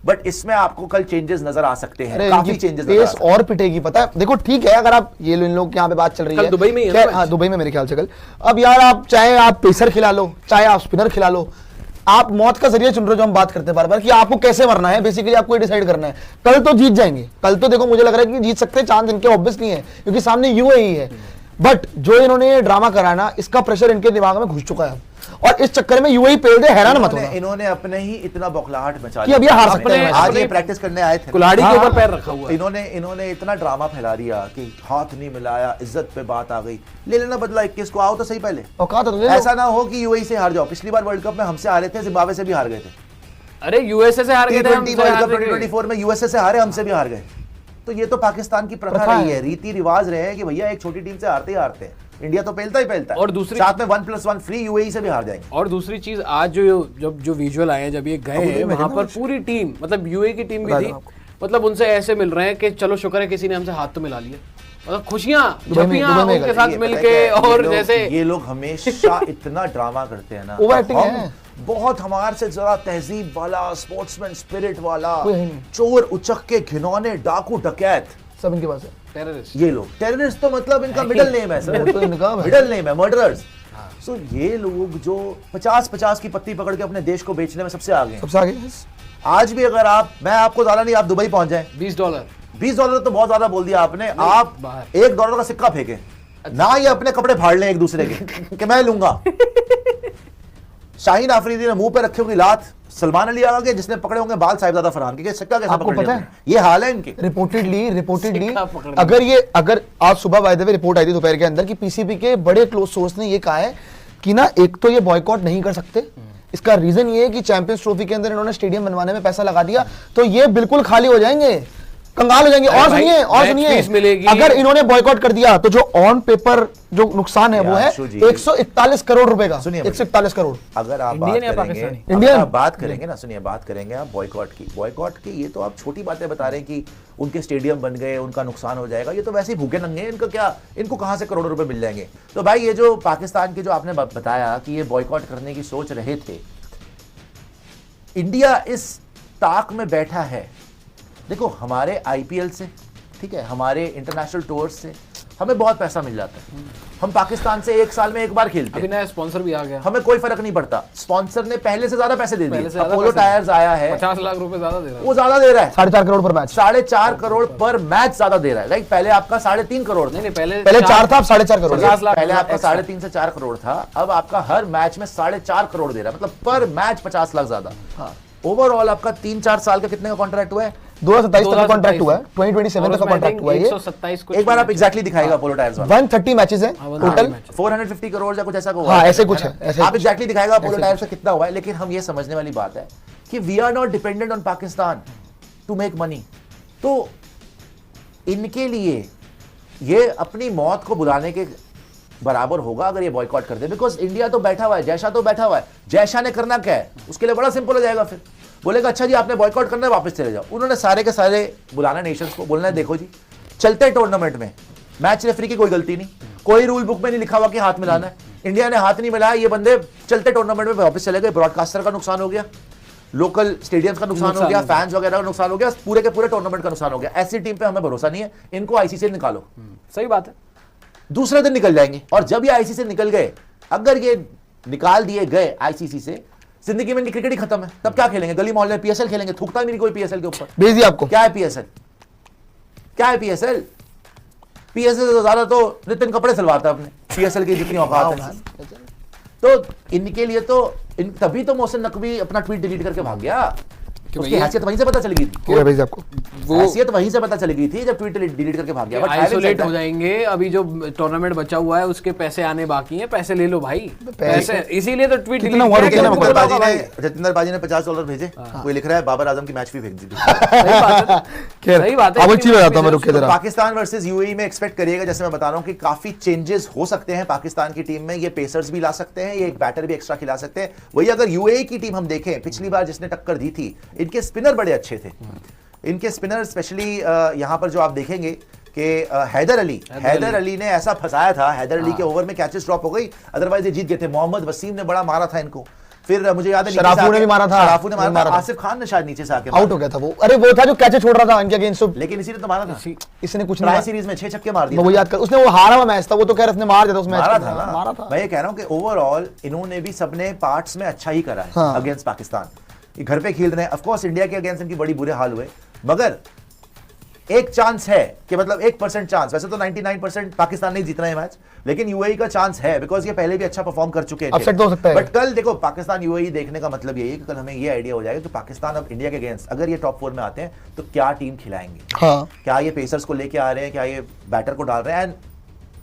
But इसमें आपको कल चेंजेस नजर आ सकते हैं, काफी चेंजेस पेस और पिटेगी। पता है देखो ठीक है, अगर आप ये इन लोग यहाँ पे बात चल रही है दुबई में ही है, हाँ दुबई में मेरे ख्याल से कल। अब यार आप चाहे आप पेसर खिला लो, चाहे आप स्पिनर खिला लो, आप मौत का जरिया चुन रहे हो। जो हम बात करते हैं बार बार कि आपको कैसे मरना है, बेसिकली आपको ये डिसाइड करना है। कल तो जीत जाएंगे, कल तो देखो मुझे लग रहा है कि जीत सकते हैं, चांस इनके ऑब्वियसली है क्योंकि सामने यूएई है। बट जो इन्होंने ये ड्रामा कराना, इसका प्रेशर इनके दिमाग में घुस चुका है और इस चक्कर में यूएई पेल दे, हैरान मत होना। इन्होंने अपने ही इतना बौखलाहट मचा कि अब ये हार सकते हैं। आज ये प्रैक्टिस करने आए थे, कुल्हाड़ी के ऊपर पैर रखा हुआ है। इन्होंने इतना ड्रामा फैला दिया कि हाथ नहीं मिलाया, इज्जत पे बात आ गई, ले लेना बदला 21 को, आओ तो सही पहले। ऐसा ना हो कि यूएई से हार जाओ। पिछली बार वर्ल्ड कप में हमसे हारे थे, जिम्बाब्वे से भी हार गए थे। अरे यूएसए से हार गए थे, वर्ल्ड कप 2024 में यूएसए से हारे, हमसे भी हार गए। तो ये तो पाकिस्तान की प्रथा रही है, रीति रिवाज रहे हैं कि भैया एक छोटी टीम से हारते ही हारते हैं। इंडिया तो पहलता ही पहलता है, और दूसरी साथ में 1+1 फ्री यूएई से भी हार जाएंगे। और दूसरी चीज आज जो विजुअल आए हैं, जब ये गए हैं वहां पर पूरी टीम, मतलब यूएई की टीम भी थी, मतलब उनसे ऐसे मिल रहे हैं कि चलो शुक्र है किसी ने हमसे हाथ तो मिला लिया। मतलब खुशियां उनके साथ मिलके। और जैसे ये लोग हमेशा इतना ड्रामा करते हैं ना, बहुत हमारे से जरा तहजीब वाला, स्पोर्ट्समैन स्पिरिट वाला, चोर उचक्के घिनौने डाकू डकैत सब इनके पास है। टेररिस्ट, ये लोग टेररिस्ट तो मतलब इनका मिडिल नेम है सर, मिडिल नेम है मर्डरर्स। सो ये लोग जो 50-50 की पत्ती पकड़ के अपने देश को बेचने में सबसे आगे हैं। आज भी अगर मैं आपको ज्यादा नहीं, आप दुबई पहुंच जाए, $20 तो बहुत ज्यादा बोल दिया आपने। आप $1 का सिक्का फेंके ना, ये अपने कपड़े फाड़ लें एक दूसरे के कि मैं लूंगा। शाहीन आफरीदी ने मुंह पे रखे होंगे लात, सलमान अली आ गए जिसने पकड़े होंगे बाल साहिबजादा फरहान के, सिक्का कैसे आपको पता है? ये हाल है इनके। रिपोर्टेडली अगर आज सुबह बाय द वे रिपोर्ट आई थी दोपहर के अंदर कि पीसीबी के बड़े क्लोज सोर्स ने ये कहा है कि ना, एक तो ये बॉयकॉट नहीं कर सकते। इसका रीजन ये है कि चैंपियंस ट्रॉफी के अंदर इन्होंने स्टेडियम बनवाने में पैसा लगा दिया, तो ये बिल्कुल खाली हो जाएंगे, कंगाल हो जाएंगे। और सुनिए अगर इन्होंने बॉयकॉट कर दिया तो जो ऑन पेपर जो नुकसान है वो है 141 करोड़ रुपए का। 141 करोड़। अगर आप बात करेंगे ना, सुनिए बात करेंगे आप बॉयकॉट की, ये तो आप छोटी बातें बता रहे हैं कि उनके स्टेडियम बन गए, उनका नुकसान हो जाएगा। ये तो वैसे ही भूखे नंगे हैं, इनको कहां से करोड़ों रुपए मिल जाएंगे। तो भाई ये जो पाकिस्तान की जो आपने बताया कि ये बॉयकॉट करने की सोच रहे थे, इंडिया इस ताक में बैठा है। देखो हमारे आईपीएल से, ठीक है, हमारे इंटरनेशनल टूर्स से हमें बहुत पैसा मिल जाता है। हम पाकिस्तान से एक साल में एक बार खेलते हैं, अभी नया स्पॉन्सर भी आ गया, हमें कोई फर्क नहीं पड़ता। स्पॉन्सर ने पहले से ज्यादा पैसे दे दिए। अपोलो टायर्स आया है, 50 लाख रुपए ज्यादा दे रहा है, वो ज्यादा दे रहा है, 4.5 करोड़ पर मैच, 4.5 करोड़ पर मैच ज्यादा दे रहा है। राइट, पहले आपका 3.5 करोड़, नहीं पहले 4 था, अब 4.5 करोड़। पहले आपका 3.5 से 4 करोड़ था, अब आपका हर मैच में 4.5 करोड़ दे रहा है, मतलब पर मैच 50 लाख ज्यादा। ओवरऑल आपका 3 4 साल का कितने का कॉन्ट्रैक्ट हुआ है? 2027 तक का कॉन्ट्रैक्ट हुआ है, 2027 तक का कॉन्ट्रैक्ट हुआ है। 127 एक बार आप एग्जैक्टली दिखाएगा अपोलो टायर्स वाला। 130 मैचेस हैं टोटल, 450 करोड़ या कुछ ऐसा हुआ है। हाँ ऐसे कुछ है, आप एग्जैक्टली दिखाएगा अपोलो टायर्स से कितना हुआ है। लेकिन हम ये समझने वाली बात है कि we are not dependent on Pakistan to make money. तो इनके लिए ये अपनी मौत को बुलाने के बराबर होगा अगर ये बॉयकॉट कर दे। बिकॉज इंडिया तो बैठा हुआ है, जयशाह तो बैठा हुआ है। जयशाह ने करना क्या है, उसके लिए बड़ा सिंपल हो जाएगा, फिर बोलेगा अच्छा जी आपने बॉयकॉट करना है, वापस चले जाओ। उन्होंने सारे के सारे बुलाना नेशंस को, बोलना है देखो जी चलते टूर्नामेंट में मैच रेफरी की कोई गलती नहीं, कोई रूल बुक में नहीं लिखा हुआ कि हाथ मिलाना है। इंडिया ने हाथ नहीं मिलाया, ये बंदे चलते टूर्नामेंट में वापस चले गए। ब्रॉडकास्टर का नुकसान हो गया, लोकल स्टेडियम्स का नुकसान हो गया, फैंस वगैरह का नुकसान हो गया, पूरे के पूरे टूर्नामेंट का नुकसान हो गया। ऐसी टीम पे हमें भरोसा नहीं है, इनको आईसीसी से निकालो। सही बात है, दूसरे दिन निकल जाएंगे। और जब ये आईसीसी से निकल गए, अगर ये निकाल दिए गए आईसीसी से, जिंदगी में क्रिकेट ही खत्म है। तब क्या खेलेंगे, गली मोहल्ले में पीएसएल खेलेंगे? थूकता नहीं कोई पीएसएल के ऊपर। भेज दिया आपको। क्या है पीएसएल, क्या है पीएसएल? पीएसएल से ज्यादा तो नितिन कपड़े सिलवाता है अपने, पीएसएल की जितनी औकात है। तो इनके लिए तो तभी तो मोहसिन नकवी अपना ट्वीट डिलीट करके भाग गया, उसकी हैसियत वहीं से पता चली गई थी। आपको वो हैसियत वहीं से पता चली गई थी जब ट्वीट डिलीट करके भाग गया। बट आइसोलेट हो जाएंगे। अभी जो टूर्नामेंट बचा हुआ है उसके पैसे आने बाकी हैं, पैसे ले लो भाई, पैसे। इसीलिए तो ट्वीट जतिंदर बाजी ने $50 भेजे, कोई लिख रहा है बाबर आजम की मैच फी फेंक दी। सही बात है। पाकिस्तान वर्सेस यूएई में एक्सपेक्ट करिएगा, जैसे मैं बता रहा हूं कि काफी चेंजेस हो सकते हैं पाकिस्तान की टीम में। ये पेसर्स भी ला सकते हैं, ये एक बैटर भी एक्स्ट्रा खिला सकते हैं। वही अगर यूएई की टीम हम देखें, पिछली बार जिसने टक्कर दी थी, इनके स्पिनर बड़े अच्छे थे। इनके स्पिनर स्पेशली यहां पर जो आप देखेंगे कि हैदर अली ने ऐसा फंसाया था, हैदर अली के ओवर में कैचेस ड्रॉप हो गई, अदरवाइज ये जीत गए थे। मोहम्मद वसीम ने बड़ा मारा था इनको, फिर मुझे याद है शराफू ने भी मारा था, शराफू ने मारा था, आसिफ खान ने शायद नीचे से आके आउट हो गया था वो। अरे वो था जो कैच छोड़ रहा था इनके अगेंस्ट, लेकिन इसी ने तो मारा था, इसने कुछ ट्राई सीरीज में 6 छक्के मार दिए। वो याद कर, उसने वो हारा हुआ मैच था, वो तो कह रहा उसने मार दिया था उस मैच मारा में। था ना, मारा था। मैं ये कह रहा हूँ कि ओवरऑल इन्होंने भी सबने पार्ट्स में अच्छा ही करा है अगेंस्ट पाकिस्तान। ये घर पे खेल रहे हैं, ऑफ कोर्स इंडिया के अगेंस्ट इनकी बड़ी बुरे हाल हुए, मगर एक चांस है कि मतलब 1% चांस, वैसे तो 99% पाकिस्तान नहीं जीतना है मैच, लेकिन यूएई का चांस है बिकॉज ये पहले भी अच्छा परफॉर्म कर चुके हैं। अपसेट हो सकता है। बट कल देखो पाकिस्तान यूएई देखने का मतलब यही है कि कल हमें ये आइडिया हो जाएगा कि पाकिस्तान अब इंडिया के अगेंस्ट अगर ये टॉप 4 में आते हैं तो क्या टीम खिलाएंगे। क्या ये पेसर्स को लेके आ रहे हैं, क्या ये बैटर को डाल रहे हैं। एंड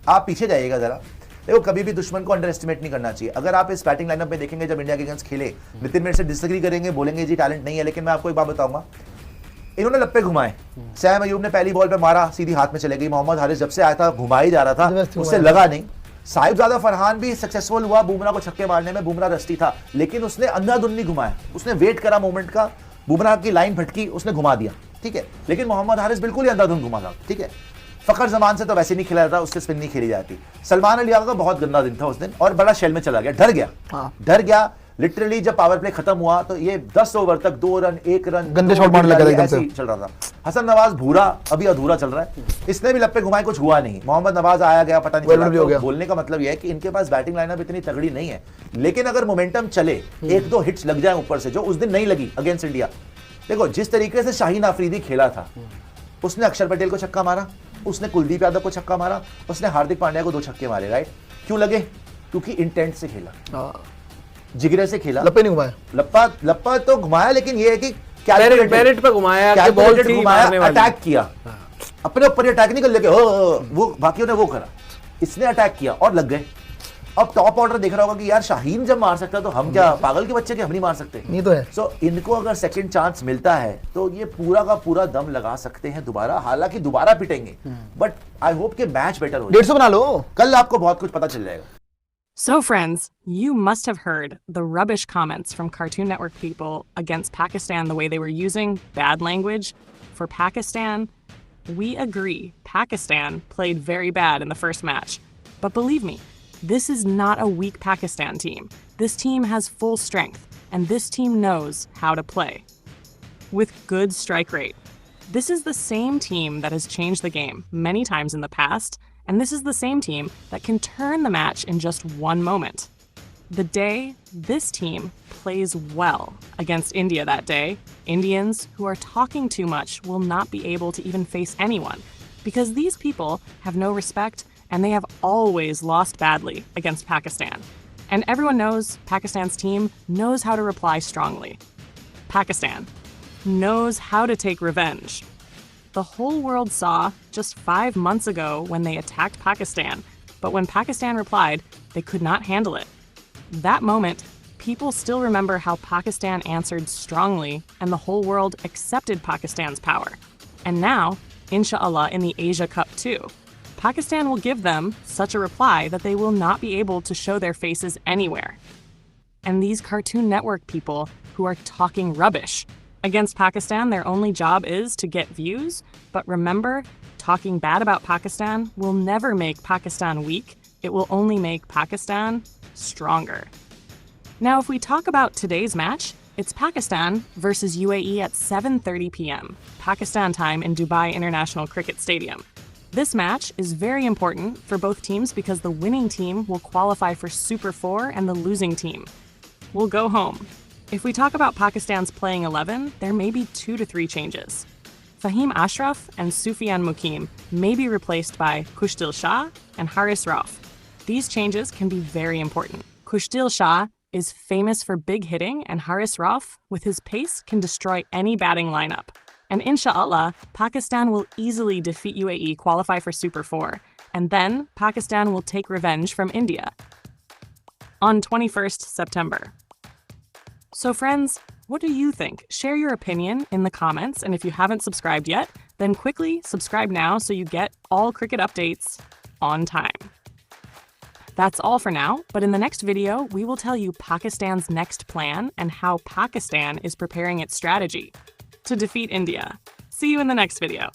आप पीछे जाइएगा जरा, देखो कभी भी दुश्मन को अंडर एस्टिमेट नहीं करना चाहिए। अगर आप इस बैटिंग लाइनअप में देखेंगे जब इंडिया के अगेंस्ट खेले, नितिन मेरे से डिसएग्री करेंगे, बोलेंगे जी टैलेंट नहीं है, लेकिन मैं आपको एक बात बताऊंगा, इन्होंने लप्पे घुमाए। सैम अयूब ने पहली बॉल पे मारा, सीधी हाथ में चले गई। मोहम्मद हारिस जब से आया था घुमा ही जा रहा था, उससे लगा नहीं। साहिबजादा फरहान भी सक्सेसफुल हुआ बुमराह को छक्के मारने में, बुमराह रस्टी था, लेकिन उसने अंधाधुंधी घुमाया, उसने वेट करा मोमेंट का, बुमराह की लाइन भटकी, उसने घुमा दिया, ठीक है। लेकिन मोहम्मद हारिस बिल्कुल ही अंधाधुंध घुमा था, ठीक है। फखर जमान से तो वैसे नहीं खेला था, उससे स्पिन नहीं खेली जाती। सलमान अली आगा का बहुत गंदा दिन था उस दिन, और बड़ा शेल में चला गया, डर गया लिटरली। जब पावर प्ले खत्म हुआ तो ये 10 ओवर तक 2 रन 1 रन गंदे शॉट मारने लगा, एकदम से चल रहा था। हसन नवाज भूरा अभी अधूरा चल रहा है, इसने भी लप्पे घुमाए, कुछ हुआ नहीं। मोहम्मद नवाज आया गया, पता नहीं चला। तो बोलने का मतलब यह है कि इनके पास बैटिंग लाइनअप इतनी तगड़ी नहीं है, लेकिन अगर मोमेंटम चले, 1-2 हिट्स लग जाए ऊपर से, जो उस दिन नहीं लगी अगेंस्ट इंडिया। देखो जिस तरीके से शाहीन आफरीदी खेला था, उसने अक्षर पटेल को छक्का मारा, उसने कुलदीप यादव को छक्का मारा, उसने हार्दिक पांड्या को 2 छक्के मारे, राइट। क्यों लगे? क्योंकि इंटेंट से खेला, जिगरे से खेला। लप्पे नहीं घुमाया, लप्पा तो घुमाया, लेकिन ये है कि बैलेट पे घुमाया, अटैक किया, अपने ऊपर अटैक नहीं कर लेके वो बाकियों ने वो करा, इसने अटैक किया और लग गए। अब टॉप ऑर्डर देख रहा होगा कि यार शाहीन जब मार सकता है तो हम क्या पागल के बच्चे के हम नहीं मार सकते? नहीं तो है। सो इनको अगर सेकंड चांस मिलता है तो ये पूरा का पूरा दम लगा सकते हैं दोबारा, हालांकि दोबारा पिटेंगे, बट आई होप कि मैच बेटर हो। 150 बना लो, कल आपको बहुत कुछ पता चल जाएगा। So friends, you must have heard the rubbish comments from Cartoon Network people against Pakistan, the way they were using bad language. For Pakistan, we agree, Pakistan played very bad in the first match. But believe me, this is not a weak Pakistan team. This team has full strength, and this team knows how to play. With good strike rate. This is the same team that has changed the game many times in the past, and this is the same team that can turn the match in just one moment. The day this team plays well against India that day, Indians who are talking too much will not be able to even face anyone, because these people have no respect and they have always lost badly against Pakistan. And everyone knows Pakistan's team knows how to reply strongly. Pakistan knows how to take revenge. The whole world saw just 5 months ago when they attacked Pakistan, but when Pakistan replied, they could not handle it. That moment, people still remember how Pakistan answered strongly and the whole world accepted Pakistan's power. And now, inshallah, in the Asia Cup too, Pakistan will give them such a reply that they will not be able to show their faces anywhere. And these Cartoon Network people who are talking rubbish against Pakistan, their only job is to get views, but remember, talking bad about Pakistan will never make Pakistan weak. It will only make Pakistan stronger. Now, if we talk about today's match, it's Pakistan versus UAE at 7:30 p.m. Pakistan time in Dubai International Cricket Stadium. This match is very important for both teams because the winning team will qualify for Super 4 and the losing team will go home. If we talk about Pakistan's playing 11, there may be 2 to 3 changes. Fahim Ashraf and Sufyan Mukim may be replaced by Kushdil Shah and Haris Rauf. These changes can be very important. Kushdil Shah is famous for big hitting, and Haris Rauf, with his pace, can destroy any batting lineup. And inshallah, Pakistan will easily defeat UAE, qualify for Super 4, and then Pakistan will take revenge from India on 21st September. So friends, what do you think? Share your opinion in the comments, and if you haven't subscribed yet, then quickly subscribe now so you get all cricket updates on time. That's all for now, but in the next video, we will tell you Pakistan's next plan and how Pakistan is preparing its strategy to defeat India. See you in the next video.